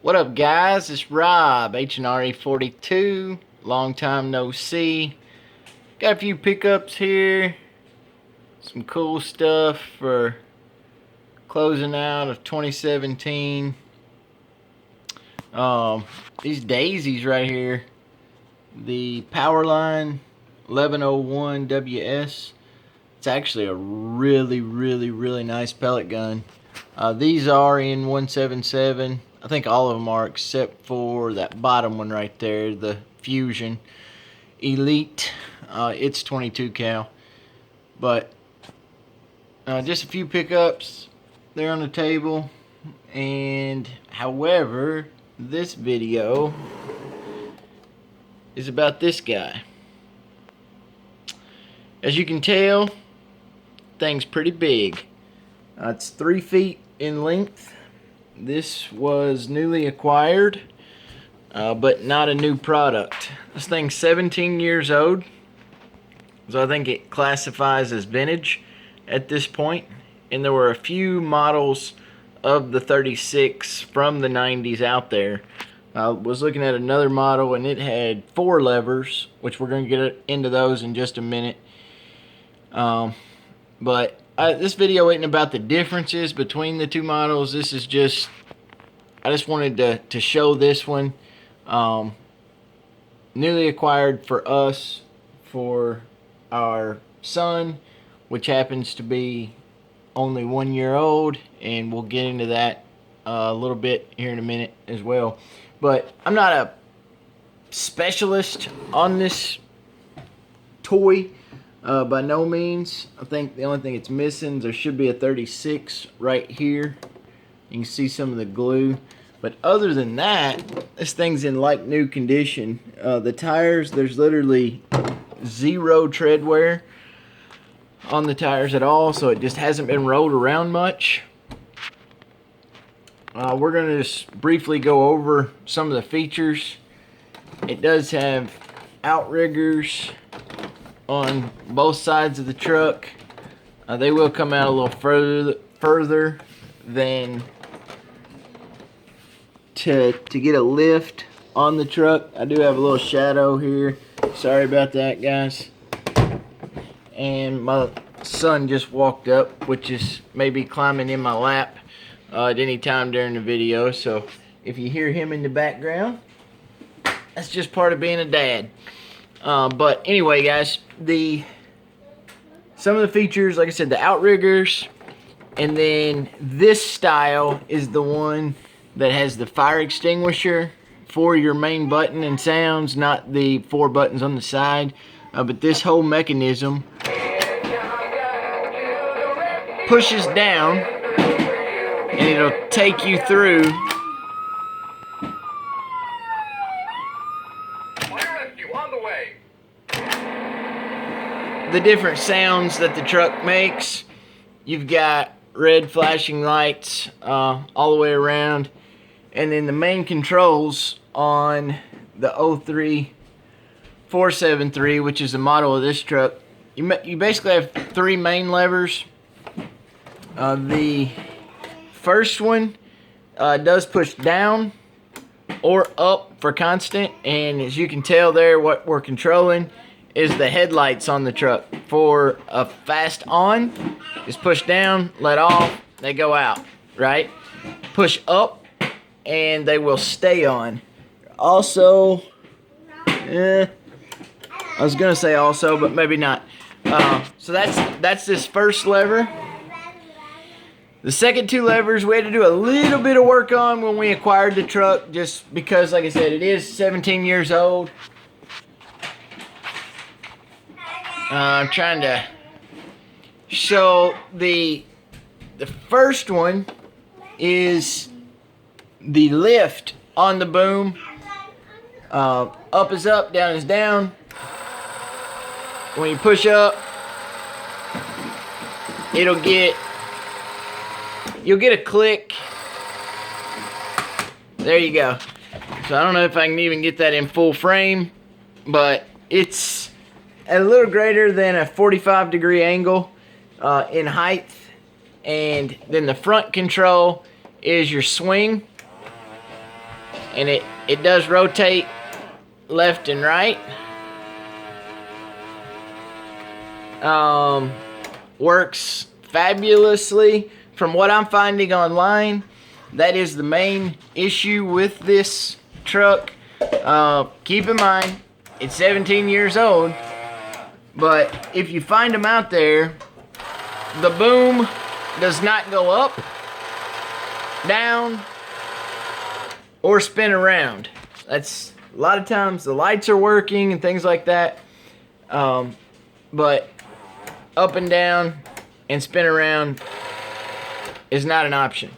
What up, guys? It's Rob, H&RE 42. Long time no see. Got a few pickups here. Some cool stuff for closing out of 2017. These daisies right here. The Powerline 1101 WS. It's actually a really nice pellet gun. These are in 177. I think all of them are except for that bottom one right there, the Fusion Elite. It's 22 cal. But just a few pickups there on the table. And however, this video is about this guy. As you can tell, thing's pretty big. It's 3 feet in length. This was newly acquired, but not a new product. This thing's 17 years old, so I think it classifies as vintage at this point. And there were a few models of the 36 from the 90s out there. I was looking at another model and it had 4 levers, which we're going to get into those in just a minute. But this video isn't about the differences between the two models. This is just, I just wanted to show this one. Newly acquired for us, for our son, which happens to be only 1 year old, and we'll get into that a little bit here in a minute as well. But I'm not a specialist on this toy. By no means. I think the only thing it's missing, there should be a 36 right here. You can see some of the glue. But other than that, this thing's in like new condition. The tires, there's literally 0 tread wear on the tires at all, so it just hasn't been rolled around much. We're going to just briefly go over some of the features. It does have outriggers on both sides of the truck. They will come out a little further than to get a lift on the truck. I do have a little shadow here. Sorry about that, guys. And my son just walked up, which is maybe climbing in my lap at any time during the video. So if you hear him in the background, that's just part of being a dad. But anyway, guys, some of the features, like I said, the outriggers, and then this style is the one that has the fire extinguisher for your main button and sounds, not the 4 buttons on the side. But this whole mechanism pushes down, and it'll take you through the different sounds that the truck makes. You've got red flashing lights all the way around, and then the main controls on the 03 473, which is the model of this truck. You basically have 3 main levers. The first one does push down or up for constant, and as you can tell there, what we're controlling is the headlights on the truck. For a fast on, is push down, let off, they go out, right? Push up, and they will stay on. Also, I was gonna say also, but maybe not. So that's this first lever. The second 2 levers we had to do a little bit of work on when we acquired the truck, just because, like I said, it is 17 years old. I'm trying to show the first one is the lift on the boom. Up is up, down is down. When you push up, you'll get a click. There you go. So I don't know if I can even get that in full frame, but it's at a little greater than a 45-degree angle in height. And then the front control is your swing. and it does rotate left and right. Works fabulously from what I'm finding online. That is the main issue with this truck. Keep in mind, it's 17 years old, but if you find them out there, the boom does not go up, down, or spin around. That's a lot of times the lights are working and things like that, but up and down and spin around is not an option.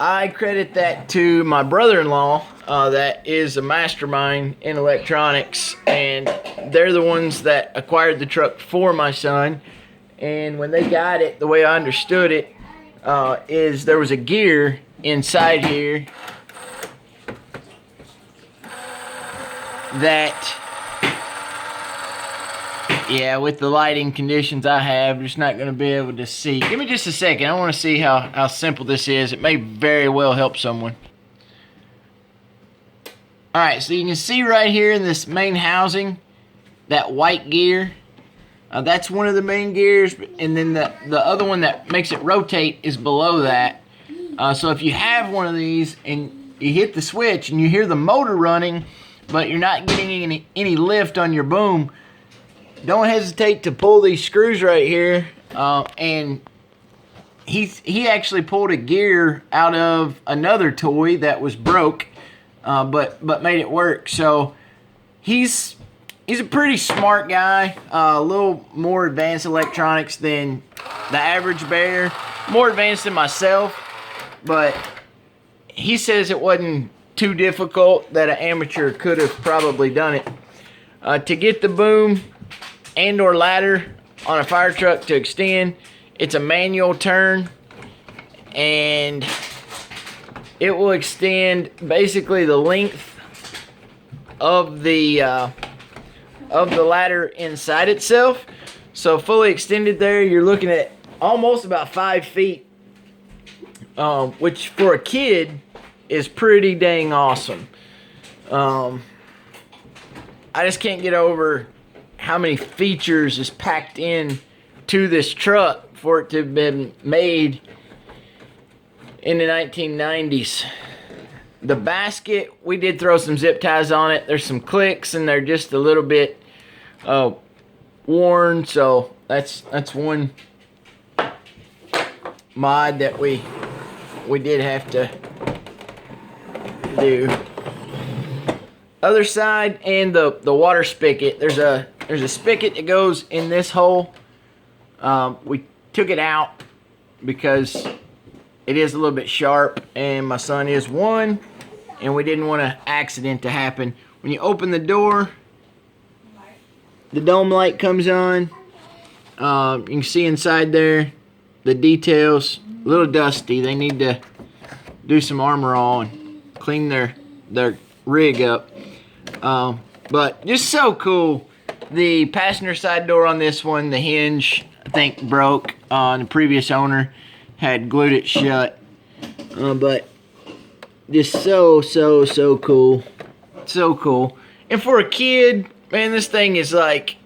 I credit that to my brother-in-law that is a mastermind in electronics, and they're the ones that acquired the truck for my son. And when they got it, the way I understood it is there was a gear inside here that, yeah, with the lighting conditions I have, you're just not going to be able to see. Give me just a second. I want to see how simple this is. It may very well help someone. Alright, so you can see right here in this main housing, that white gear. That's one of the main gears, and then the other one that makes it rotate is below that. So if you have one of these and you hit the switch and you hear the motor running, but you're not getting any lift on your boom, don't hesitate to pull these screws right here. And he actually pulled a gear out of another toy that was broke, but made it work. So he's a pretty smart guy, a little more advanced electronics than the average bear, more advanced than myself, but he says it wasn't too difficult, that an amateur could have probably done it. To get the boom and or ladder on a fire truck to extend, it's a manual turn, and it will extend basically the length of the ladder inside itself. So fully extended there, you're looking at almost about 5 feet, which for a kid is pretty dang awesome. I just can't get over how many features is packed in to this truck for it to have been made in the 1990s. The basket, we did throw some zip ties on it. There's some clicks and they're just a little bit worn, so that's one mod that we did have to do. Other side, and the water spigot, there's a spigot that goes in this hole. We took it out because it is a little bit sharp, and my son is one, and we didn't want an accident to happen. When you open the door, the dome light comes on. You can see inside there the details, a little dusty. They need to do some armor on, clean their rig up. But just so cool. The passenger side door on this one, the hinge, I think, broke. The previous owner had glued it shut. But just so cool. So cool. And for a kid, man, this thing is like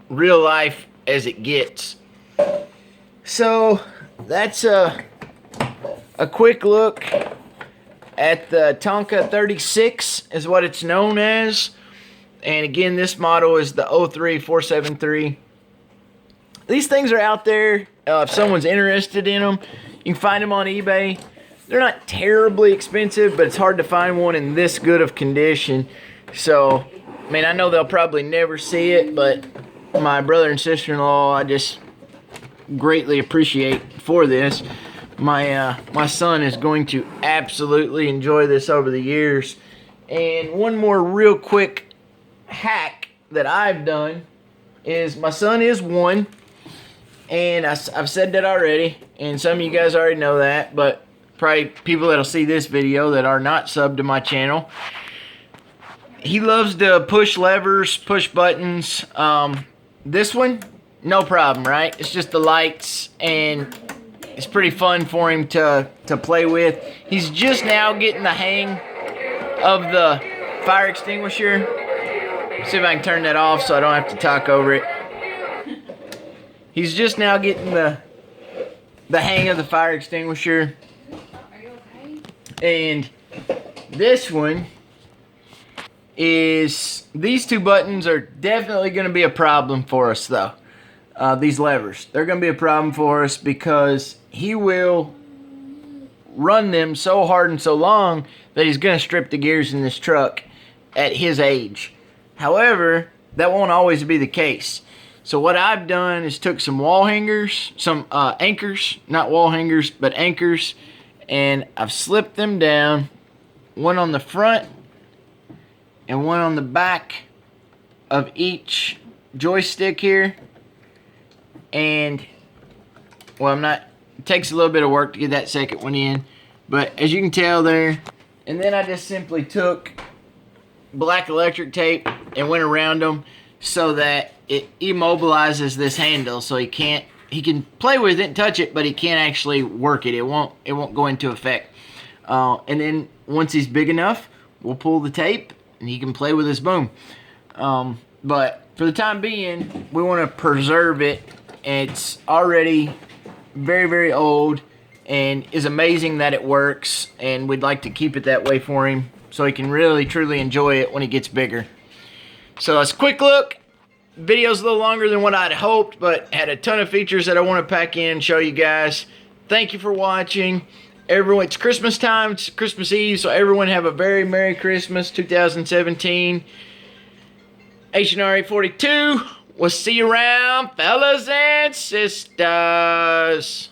real life as it gets. So that's a quick look at the Tonka 36 is what it's known as. And again, this model is the 03473. These things are out there. If someone's interested in them, you can find them on eBay. They're not terribly expensive, but it's hard to find one in this good of condition. So, I mean, I know they'll probably never see it, but my brother and sister-in-law, I just greatly appreciate for this. My son is going to absolutely enjoy this over the years. And one more real quick hack that I've done is, my son is one, and I've said that already, and some of you guys already know that, but probably people that'll see this video that are not subbed to my channel. He loves to push levers, push buttons. This one, no problem, right? It's just the lights, and it's pretty fun for him to play with. He's just now getting the hang of the fire extinguisher. See if I can turn that off so I don't have to talk over it. He's just now getting the hang of the fire extinguisher. Are you okay? And this one is, these two buttons are definitely going to be a problem for us though. These levers, they're going to be a problem for us because he will run them so hard and so long that he's going to strip the gears in this truck at his age. However, that won't always be the case. So what I've done is took some wall hangers, some anchors, not wall hangers, but anchors, and I've slipped them down, one on the front and one on the back of each joystick here. And, well, it takes a little bit of work to get that second one in, but as you can tell there, and then I just simply took black electric tape and went around them so that it immobilizes this handle, so he can play with it and touch it, but he can't actually work it. It won't go into effect. And then once he's big enough, we'll pull the tape and he can play with his boom. But for the time being, we want to preserve it. It's already very, very old and is amazing that it works, and we'd like to keep it that way for him so he can really truly enjoy it when he gets bigger. So it's a quick look. Video's a little longer than what I'd hoped, but had a ton of features that I want to pack in and show you guys. Thank you for watching. Everyone, it's Christmas time, it's Christmas Eve, so everyone have a very Merry Christmas 2017. HNR 42. We'll see you around, fellas and sisters.